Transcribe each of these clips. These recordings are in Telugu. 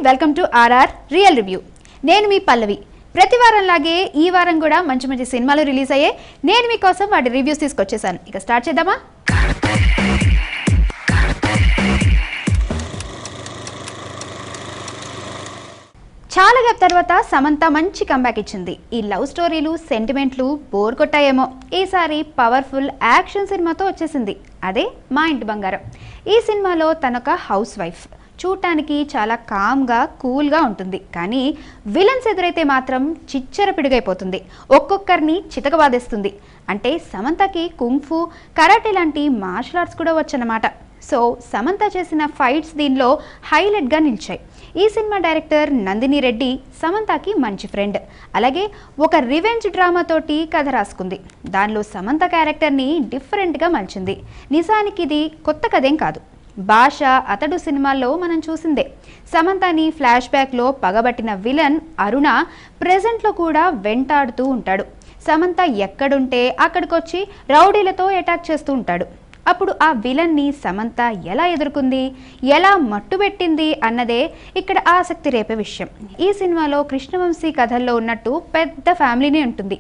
Welcome to RR real review. నేను మీ పల్లవి. ప్రతి వారంలాగే ఈ వారం కూడా మంచి మంచి సినిమాలు రిలీజ్ అయ్యాయి. నేను మీకోసం వాటి రివ్యూస్ తీసుకొచ్చేసాను. ఇక స్టార్ట్ చేద్దామా? చాలా గ్యాప్ తర్వాత సమంత మంచి కంబ్యాక్ ఇచ్చింది. ఈ లవ్ స్టోరీలు సెంటిమెంట్లు బోర్ కొట్టాయేమో, ఈసారి పవర్ఫుల్ యాక్షన్ సినిమాతో వచ్చేసింది. అదే మా ఇంటి బంగారం. ఈ సినిమాలో తనొక హౌస్ వైఫ్. చూడటానికి చాలా కామ్గా కూల్గా ఉంటుంది, కానీ విలన్స్ ఎదురైతే మాత్రం చిచ్చర పిడుగైపోతుంది. ఒక్కొక్కరిని చితకబాదేస్తుంది. అంటే సమంతకి కుంఫు, కరాటే లాంటి మార్షల్ ఆర్ట్స్ కూడా వచ్చనమాట. సో సమంత చేసిన ఫైట్స్ దీనిలో హైలైట్గా నిలిచాయి. ఈ సినిమా డైరెక్టర్ నందిని రెడ్డి సమంతకి మంచి ఫ్రెండ్. అలాగే ఒక రివెంజ్ డ్రామాతోటి కథ రాసుకుంది. దానిలో సమంత క్యారెక్టర్ని డిఫరెంట్గా మలిచింది. నిజానికి ఇది కొత్త కథేం కాదు. భాష, అతడు సినిమాల్లో మనం చూసిందే. సమంతని ఫ్లాష్ బ్యాక్లో పగబట్టిన విలన్ అరుణ ప్రెజెంట్లో కూడా వెంటాడుతూ ఉంటాడు. సమంత ఎక్కడుంటే అక్కడికొచ్చి రౌడీలతో అటాక్ చేస్తూ ఉంటాడు. అప్పుడు ఆ విలన్ని సమంత ఎలా ఎదుర్కొంది, ఎలా మట్టుబెట్టింది అన్నదే ఇక్కడ ఆసక్తి రేపే విషయం. ఈ సినిమాలో కృష్ణవంశీ కథల్లో ఉన్నట్టు పెద్ద ఫ్యామిలీనే ఉంటుంది.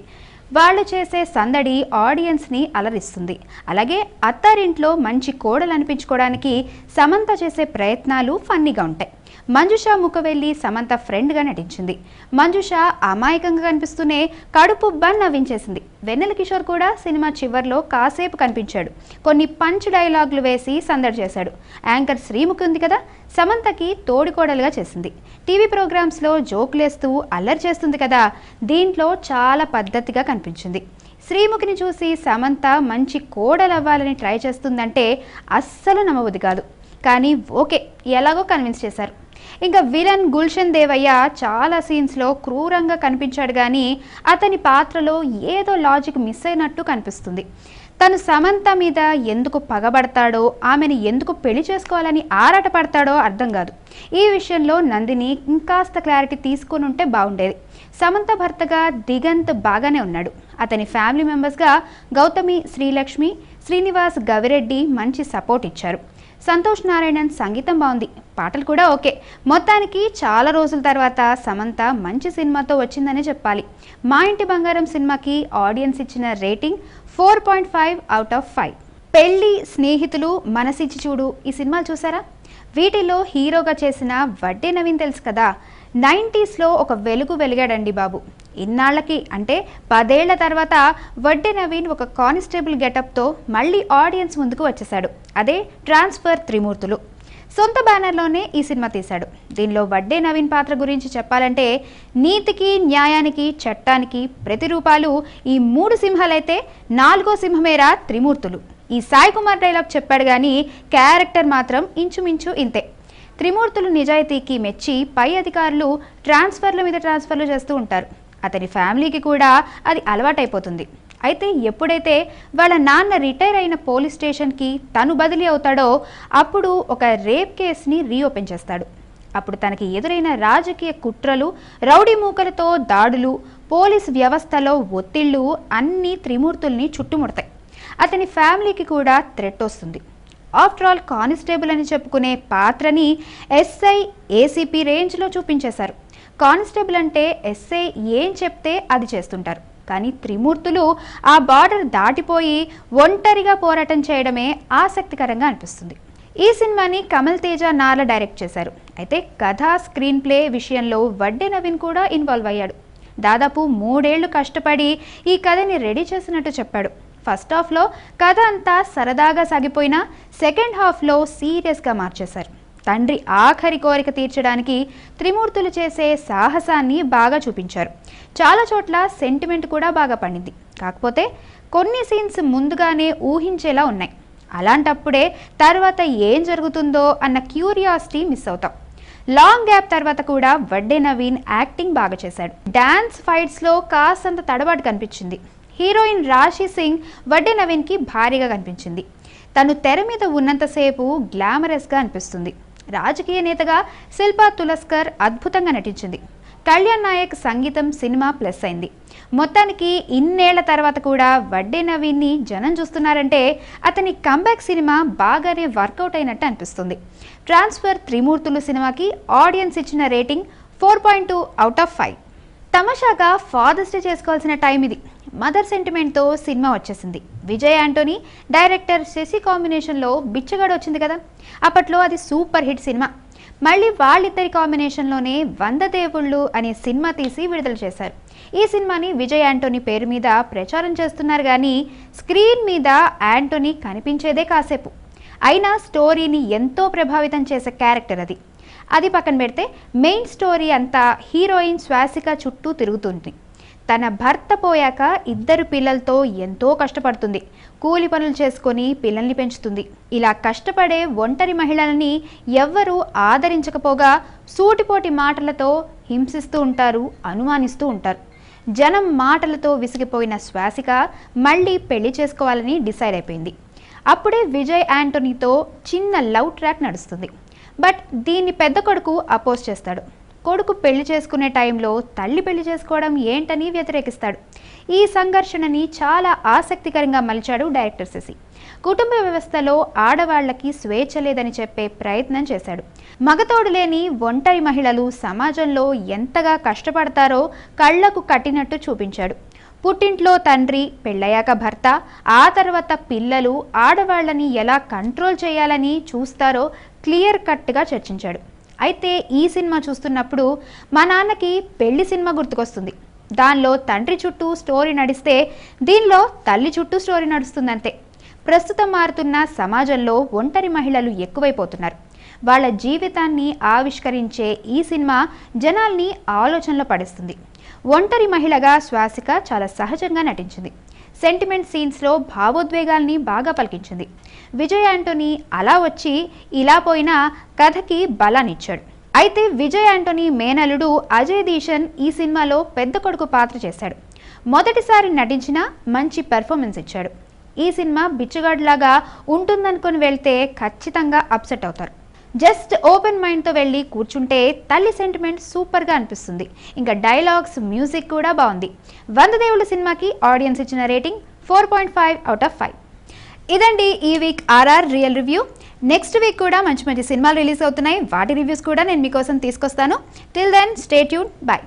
వాళ్ళు చేసే సందడి ఆడియన్స్ని అలరిస్తుంది. అలాగే అత్తారింట్లో మంచి కోడలు అనిపించుకోవడానికి సమంత చేసే ప్రయత్నాలు ఫన్నీగా ఉంటాయి. మంజుష ముఖవెల్లి సమంత ఫ్రెండ్గా నటించింది. మంజుష అమాయకంగా కనిపిస్తూనే కడుపు నవ్వించేసింది. వెన్నెల కిషోర్ కూడా సినిమా చివర్లో కాసేపు కనిపించాడు. కొన్ని పంచ్ డైలాగులు వేసి సందడి చేశాడు. యాంకర్ శ్రీముఖి ఉంది కదా, సమంతకి తోడికోడలుగా చేసింది. టీవీ ప్రోగ్రామ్స్లో జోకులేస్తూ అల్లరి చేస్తుంది కదా, దీంట్లో చాలా పద్ధతిగా కనిపించింది. శ్రీముఖిని చూసి సమంత మంచి కోడలవ్వాలని ట్రై చేస్తుందంటే అస్సలు నమ్మబుద్ధి కాదు. కానీ ఓకే, ఎలాగో కన్విన్స్ చేశారు. ఇంకా విలన్ గుల్షన్ దేవయ్య చాలా సీన్స్లో క్రూరంగా కనిపించాడు, కానీ అతని పాత్రలో ఏదో లాజిక్ మిస్ అయినట్టు కనిపిస్తుంది. తను సమంత మీద ఎందుకు పగబడతాడో, ఆమెను ఎందుకు పెళ్లి చేసుకోవాలని ఆరాటపడతాడో అర్థం కాదు. ఈ విషయంలో నందిని ఇంకాస్త క్లారిటీ తీసుకుని ఉంటే బాగుండేది. సమంత భర్తగా దిగంత్ బాగానే ఉన్నాడు. అతని ఫ్యామిలీ మెంబర్స్గా గౌతమి, శ్రీలక్ష్మి, శ్రీనివాస్, గవిరెడ్డి మంచి సపోర్ట్ ఇచ్చారు. సంతోష్ నారాయణన్ సంగీతం బాగుంది, పాటలు కూడా ఓకే. మొత్తానికి చాలా రోజుల తర్వాత సమంత మంచి సినిమాతో వచ్చిందనే చెప్పాలి. మా ఇంటి బంగారం సినిమాకి ఆడియన్స్ ఇచ్చిన రేటింగ్ 4.5/5. పెళ్ళి, స్నేహితులు, మనసిచ్చి చూడు ఈ సినిమాలు చూసారా? వీటిలో హీరోగా చేసిన వడ్డే నవీన్ తెలుసు కదా. 90sలో ఒక వెలుగు వెలిగాడండి బాబు. ఇన్నాళ్ళకి అంటే 10 ఏళ్ల తర్వాత వడ్డే నవీన్ ఒక కానిస్టేబుల్ గెటప్తో మళ్ళీ ఆడియన్స్ ముందుకు వచ్చేశాడు. అదే ట్రాన్స్ఫర్ త్రిమూర్తులు. సొంత బ్యానర్లోనే ఈ సినిమా తీశాడు. దీనిలో వడ్డే నవీన్ పాత్ర గురించి చెప్పాలంటే నీతికి, న్యాయానికి, చట్టానికి ప్రతిరూపాలు ఈ 3 సింహాలైతే 4వ సింహమేరా త్రిమూర్తులు. ఈ సాయి కుమార్ డైలాగ్ చెప్పాడు, కానీ క్యారెక్టర్ మాత్రం ఇంచుమించు ఇంతే. త్రిమూర్తులు నిజాయితీకి మెచ్చి పై అధికారులు ట్రాన్స్ఫర్ల మీద ట్రాన్స్ఫర్లు చేస్తూ ఉంటారు. అతని ఫ్యామిలీకి కూడా అది అలవాటైపోతుంది. అయితే ఎప్పుడైతే వాళ్ళ నాన్న రిటైర్ అయిన పోలీస్ స్టేషన్కి తను బదిలీ అవుతాడో అప్పుడు ఒక రేప్ కేసుని రీఓపెన్ చేస్తాడు. అప్పుడు తనకి ఎదురైన రాజకీయ కుట్రలు, రౌడీ మూకలతో దాడులు, పోలీస్ వ్యవస్థలో ఒత్తిళ్లు అన్నీ త్రిమూర్తుల్ని చుట్టుముడతాయి. అతని ఫ్యామిలీకి కూడా థ్రెట్ వస్తుంది. ఆఫ్టర్ ఆల్ కానిస్టేబుల్ అని చెప్పుకునే పాత్రని ఎస్ఐ, ఏసీపీ రేంజ్లో చూపించేశారు. కానిస్టేబుల్ అంటే ఎస్ఐ ఏం చెప్తే అది చేస్తుంటారు, కానీ త్రిమూర్తులు ఆ బార్డర్ దాటిపోయి ఒంటరిగా పోరాటం చేయడమే ఆసక్తికరంగా అనిపిస్తుంది. ఈ సినిమాని కమల్ తేజ నార్ల డైరెక్ట్ చేశారు. అయితే కథ, స్క్రీన్ ప్లే విషయంలో వడ్డే నవీన్ కూడా ఇన్వాల్వ్ అయ్యాడు. దాదాపు 3 ఏళ్లు కష్టపడి ఈ కథని రెడీ చేసినట్టు చెప్పాడు. ఫస్ట్ హాఫ్లో కథ అంతా సరదాగా సాగిపోయినా సెకండ్ హాఫ్లో సీరియస్గా మార్చేశారు. తండ్రి ఆఖరి కోరిక తీర్చడానికి త్రిమూర్తులు చేసే సాహసాన్ని బాగా చూపించారు. చాలా చోట్ల సెంటిమెంట్ కూడా బాగా పండింది. కాకపోతే కొన్ని సీన్స్ ముందుగానే ఊహించేలా ఉన్నాయి. అలాంటప్పుడే తర్వాత ఏం జరుగుతుందో అన్న క్యూరియాసిటీ మిస్ అవుతాం. లాంగ్ గ్యాప్ తర్వాత కూడా వడ్డే నవీన్ యాక్టింగ్ బాగా చేశాడు. డాన్స్ ఫైట్స్లో కాస్తంత తడబాటు కనిపించింది. హీరోయిన్ రాశి సింగ్ వడ్డే నవీన్కి భారీగా కనిపించింది. తను తెర మీద ఉన్నంతసేపు గ్లామరస్గా అనిపిస్తుంది. రాజకీయ నేతగా శిల్పా తులస్కర్ అద్భుతంగా నటించింది. కళ్యాణ్ నాయక్ సంగీతం సినిమా ప్లస్ అయింది. మొత్తానికి ఇన్నేళ్ల తర్వాత కూడా వడ్డే నవీన్ని జనం చూస్తున్నారంటే అతని కంబ్యాక్ సినిమా బాగానే వర్కౌట్ అయినట్టు అనిపిస్తుంది. ట్రాన్స్ఫర్ త్రిమూర్తులు సినిమాకి ఆడియన్స్ ఇచ్చిన రేటింగ్ 4.2 అవుట్ ఆఫ్ 5. తమాషాగా ఫాదర్స్ డే చేసుకోవాల్సిన టైం ఇది. మదర్ సెంటిమెంట్తో సినిమా వచ్చేసింది. విజయ్ యాంటోనీ డైరెక్టర్ శశి కాంబినేషన్లో బిచ్చగాడు వచ్చింది కదా, అప్పట్లో అది సూపర్ హిట్ సినిమా. మళ్ళీ వాళ్ళిద్దరి కాంబినేషన్లోనే 100 దేవుళ్ళు అనే సినిమా తీసి విడుదల చేశారు. ఈ సినిమాని విజయ్ యాంటోనీ పేరు మీద ప్రచారం చేస్తున్నారు కానీ స్క్రీన్ మీద యాంటోనీ కనిపించేదే కాసేపు. అయినా స్టోరీని ఎంతో ప్రభావితం చేసే క్యారెక్టర్ అది పక్కన పెడితే మెయిన్ స్టోరీ అంతా హీరోయిన్ శ్వాసిక చుట్టూ తిరుగుతుంది. తన భర్త పోయాక 2 పిల్లలతో ఎంతో కష్టపడుతుంది. కూలి పనులు చేసుకొని పిల్లల్ని పెంచుతుంది. ఇలా కష్టపడే ఒంటరి మహిళలని ఎవ్వరూ ఆదరించకపోగా సూటిపోటి మాటలతో హింసిస్తూ ఉంటారు, అనుమానిస్తూ ఉంటారు. జనం మాటలతో విసిగిపోయిన శ్వాసిక మళ్ళీ పెళ్లి చేసుకోవాలని డిసైడ్ అయిపోయింది. అప్పుడే విజయ్ యాంటోనీతో చిన్న లవ్ ట్రాక్ నడుస్తుంది. బట్ దీన్ని పెద్ద కొడుకు అపోజ్ చేస్తాడు. కొడుకు పెళ్లి చేసుకునే టైంలో తల్లి పెళ్లి చేసుకోవడం ఏంటని వ్యతిరేకిస్తాడు. ఈ సంఘర్షణని చాలా ఆసక్తికరంగా మలిచాడు డైరెక్టర్ శశి. కుటుంబ వ్యవస్థలో ఆడవాళ్లకి స్వేచ్ఛ లేదని చెప్పే ప్రయత్నం చేశాడు. మగతోడు లేని ఒంటరి మహిళలు సమాజంలో ఎంతగా కష్టపడతారో కళ్లకు కట్టినట్టు చూపించాడు. పుట్టింట్లో తండ్రి, పెళ్ళయ్యాక భర్త, ఆ తర్వాత పిల్లలు ఆడవాళ్ళని ఎలా కంట్రోల్ చేయాలని చూస్తారో క్లియర్ కట్గా చర్చించాడు. అయితే ఈ సినిమా చూస్తున్నప్పుడు మా నాన్నకి పెళ్లి సినిమా గుర్తుకొస్తుంది. దానిలో తండ్రి చుట్టూ స్టోరీ నడిస్తే దీనిలో తల్లి చుట్టూ స్టోరీ నడుస్తుందంతే. ప్రస్తుతం మారుతున్న సమాజంలో ఒంటరి మహిళలు ఎక్కువైపోతున్నారు. వాళ్ళ జీవితాన్ని ఆవిష్కరించే ఈ సినిమా జనాల్ని ఆలోచనలో పడిస్తుంది. ఒంటరి మహిళగా శ్వాసిక చాలా సహజంగా నటించింది. సెంటిమెంట్ సీన్స్లో భావోద్వేగాల్ని బాగా పలికించింది. విజయ్ యాంటోనీ అలా వచ్చి ఇలా పోయినా కథకి బలాన్నిచ్చాడు. అయితే విజయ్ యాంటోనీ మేనలుడు అజయ్ దీషన్ ఈ సినిమాలో పెద్ద కొడుకు పాత్ర చేశాడు. మొదటిసారి నటించినా మంచి పెర్ఫార్మెన్స్ ఇచ్చాడు. ఈ సినిమా బిచ్చగాడ్లాగా ఉంటుందనుకొని వెళ్తే ఖచ్చితంగా అప్సెట్ అవుతారు. జస్ట్ ఓపెన్ మైండ్తో వెళ్ళి కూర్చుంటే తల్లి సెంటిమెంట్ సూపర్గా అనిపిస్తుంది. ఇంకా డైలాగ్స్, మ్యూజిక్ కూడా బాగుంది. 100 దేవుళ్ళ సినిమాకి ఆడియన్స్ ఇచ్చిన రేటింగ్ 4.5 అవుట్ ఆఫ్ 5. ఇదండి ఈ week RR real review. Next week కూడా మంచి మంచి సినిమాలు రిలీజ్ అవుతున్నాయి. వాటి రివ్యూస్ కూడా నేను మీకోసం తీసుకొస్తాను. Till then stay tune. By.